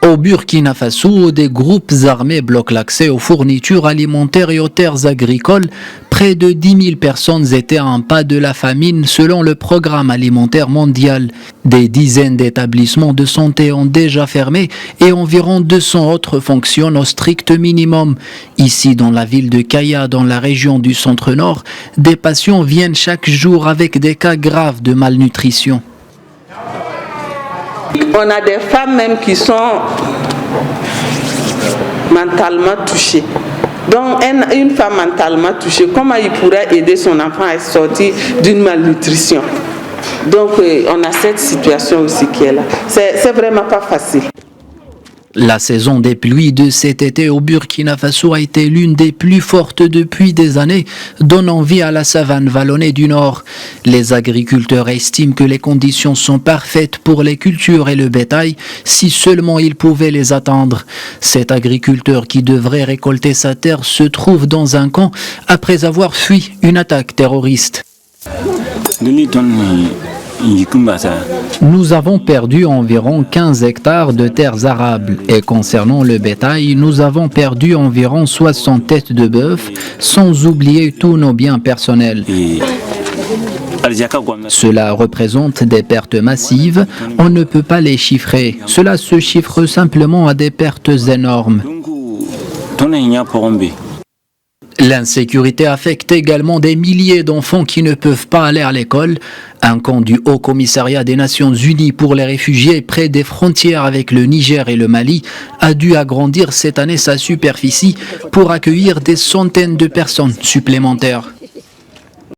Au Burkina Faso, des groupes armés bloquent l'accès aux fournitures alimentaires et aux terres agricoles. Près de 10 000 personnes étaient à un pas de la famine selon le programme alimentaire mondial. Des dizaines d'établissements de santé ont déjà fermé et environ 200 autres fonctionnent au strict minimum. Ici, dans la ville de Kaya, dans la région du centre-nord, des patients viennent chaque jour avec des cas graves de malnutrition. On a des femmes même qui sont mentalement touchées. Donc une femme mentalement touchée, comment il pourrait aider son enfant à sortir d'une malnutrition? Donc on a cette situation aussi qui est là. C'est vraiment pas facile. La saison des pluies de cet été au Burkina Faso a été l'une des plus fortes depuis des années, donnant vie à la savane vallonnée du Nord. Les agriculteurs estiment que les conditions sont parfaites pour les cultures et le bétail, si seulement ils pouvaient les attendre. Cet agriculteur qui devrait récolter sa terre se trouve dans un camp après avoir fui une attaque terroriste. Nous avons perdu environ 15 hectares de terres arables et concernant le bétail, nous avons perdu environ 60 têtes de bœuf, sans oublier tous nos biens personnels. Cela représente des pertes massives, on ne peut pas les chiffrer. Cela se chiffre simplement à des pertes énormes. L'insécurité affecte également des milliers d'enfants qui ne peuvent pas aller à l'école. Un camp du Haut Commissariat des Nations Unies pour les réfugiés près des frontières avec le Niger et le Mali a dû agrandir cette année sa superficie pour accueillir des centaines de personnes supplémentaires.